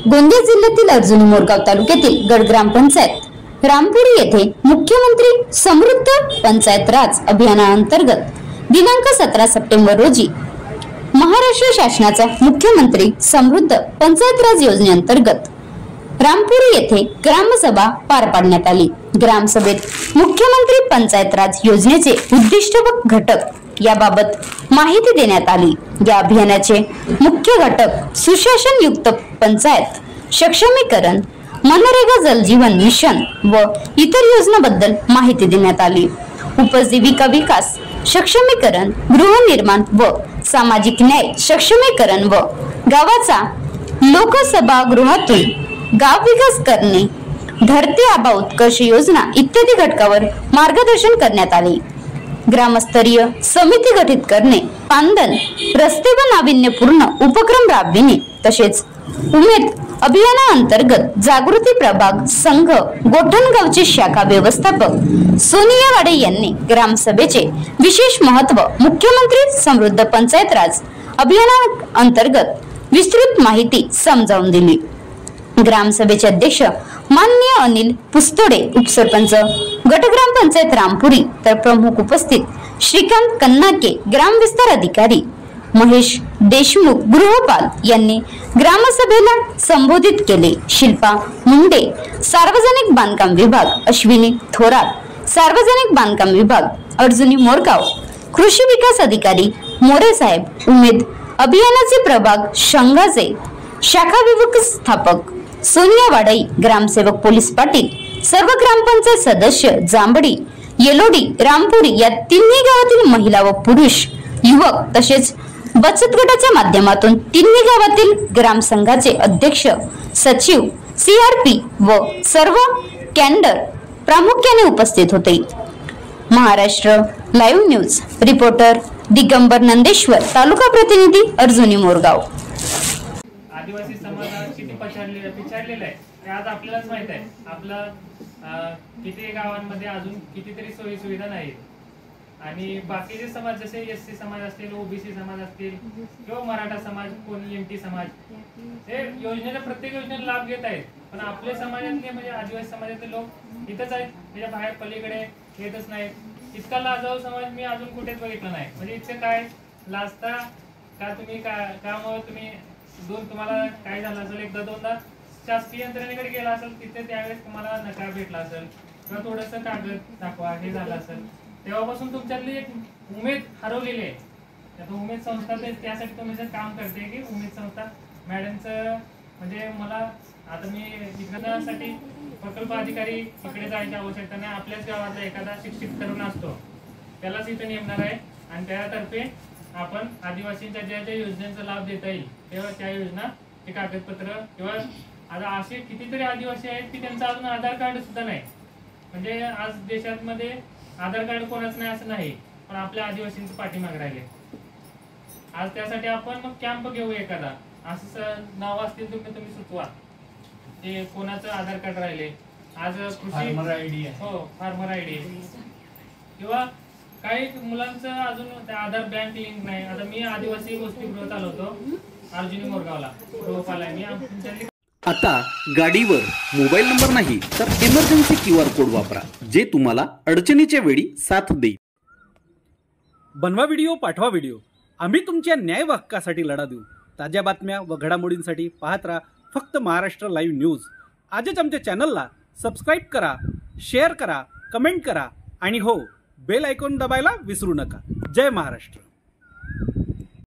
गोंदिया जिल्ह्यातील अर्जुनी मोरगाव तालुक्यातील गड ग्रामपंचायत रामपुरी येथे मुख्यमंत्री समृद्ध पंचायत राज अभियानाअंतर्गत दिनांक 17 सप्टेंबर रोजी महाराष्ट्र शासनाचा मुख्यमंत्री समृद्ध पंचायत राज योजनेअंतर्गत रामपुरी येथे ग्रामसभा पार पाडण्यात आली। ग्रामसभेत मुख्यमंत्री पंचायत राज योजनेचे उद्दिष्ट व घटक याबाबत माहिती देण्यात आली। या अभियानाचे मुख्य घटक सुशासन युक्त पंचायत, सक्षमीकरण, मनरेगा जल जीवन मिशन व इतर योजनांबद्दल माहिती देण्यात आली। उपजीविका विकास, सक्षमीकरण, गृहनिर्माण व सामाजिक न्याय सक्षमीकरण व गावाचा लोकसभागृहातून गाव विकास करणे, धरती आबा उत्कर्ष योजना इत्यादी घटकावर मार्गदर्शन करण्यात आले। ग्रामस्तरीय समिती गठीत करणे, पांदन, रस्ते व नाविन्यपूर्ण उपक्रम राबविणे तसेच उमेद अभियानाअंतर्गत जागृती प्रभाग संघ गोठणगावचे शाखा व्यवस्थापक सोनिया वाडे यांनी ग्रामसभेचे विशेष महत्त्व, मुख्यमंत्री समृद्ध पंचायत राज अभियानाअंतर्गत विस्तृत माहिती समजावून दिली। ग्रामसभेचे अध्यक्ष माननीय अनिल पुस्तोडे, उपसरपंच गट ग्रामपंचायत रामपुरी तर प्रमुख उपस्थित श्रीकांत कन्नाके, ग्राम विस्तार अधिकारी महेश देशमुख, गृहपाल यांनी ग्रामसभेला संबोधित केले। शिल्पा मुंडे, सार्वजनिक बांधकाम विभाग, अश्विनी थोरात, सार्वजनिक बांधकाम विभाग अर्जुनी मोरगाव, कृषी विकास अधिकारी मोरे साहेब, उमेद अभियानाचे प्रभाग संघाचे शाखा व्यवस्थापक सोनिया वाडई, ग्रामसेवक पोलीस पाटील, सर्व ग्रामपंचायत सदस्य जांभडी, येलोडी, रामपुरी या तिन्ही गावातील महिला व पुरुष, युवक तसेच बचत गटाच्या माध्यमातून तिन्ही गावातील ग्रामसंघाचे अध्यक्ष, सचिव, सीआरपी व सर्व कॅडर प्रामुख्याने उपस्थित होते। Maharashtra live news reporter Digambar Nandeshwar, taluka प्रतिनिधी अर्जुनी मोरगाव। आदिवासी समाज किती पिछाडलेला आहे हे आज आपल्यालाच माहित आहे। आपला किती गावांमध्ये अजून कितीतरी सोयी सुविधा नाहीत आणि बाकीचे समाज जसे एससी समाज असतील, ओबीसी समाज असतील किंवा मराठा समाज, कोणी एमटी समाज हे योजनेला प्रत्येक योजनेला लाभ घेत आहेत, पण आपल्या समाजातले म्हणजे आदिवासी समाजातले लोक इथंच आहेत, त्याच्या बाहेर पलीकडे येतच नाहीत। इतका लाजाळू समाज मी अजून कुठेच बघितला नाही। म्हणजे इतकं काय लाजता का तुम्ही कामावर तुम्ही तुम्हाला काय झालं असेल, एकदा दोनदा शासकीय यंत्रणेकडे गेला असेल, तिथे त्यावेळेस तुम्हाला नकार भेटला असेल किंवा थोडंसं कागद दाखवा हे झालं असेल, तेव्हापासून तुमच्यातली एक उमेद हरवलेली आहे। आता उमेद संस्था त्यासाठी तुम्ही जर काम करते की उमेद संस्था मॅडमचं म्हणजे मला आता मी शिक्षणासाठी प्रकल्प अधिकारी इकडे जायची आवश्यकता नाही। आपल्याच गावातला एखादा शिक्षित तरुण असतो त्यालाच इथे नेमणार आहे आणि त्यातर्फे आपण आदिवासींच्या ज्या ज्या योजनांचा लाभ देता येईल तेव्हा त्या योजना ते कागदपत्र किंवा आता असे कितीतरी आदिवासी आहेत की त्यांचं अजून आधार कार्ड सुद्धा नाही। म्हणजे आज देशात मध्ये आधार कार्ड कोणाच नाही असं नाही, पण आपल्या आदिवासींचं पाठीमागे राहिले। आज त्यासाठी आपण मग कॅम्प घेऊ एखादा, असं नाव असतील तुम्ही सुचवा ते कोणाचं आधार कार्ड राहिले। आज कृषी फार्मर आयडी आहे, हो फार्मर आयडी किंवा काही मुलांचं अजून आधार बँक लिंक नाही। आता मी आदिवासी गोष्टीगृह चालवतो अर्जुनी मोरगावला, गृहपाल आहे मी। आता गाडीवर मोबाईल नंबर नाही तर इमर्जन्सी QR कोड वापरा, जे तुम्हाला अडचणीच्या वेळी साथ देईल। बनवा व्हिडिओ, पाठवा व्हिडिओ, आम्ही तुमच्या न्याय व हक्कासाठी लढा देऊ। ताज्या बातम्या व घडामोडींसाठी पाहत राहा फक्त महाराष्ट्र लाईव्ह न्यूज। आजच आमच्या चॅनलला सबस्क्राईब करा, शेअर करा, कमेंट करा आणि हो, बेल आयकॉन दबायला विसरू नका। जय महाराष्ट्र।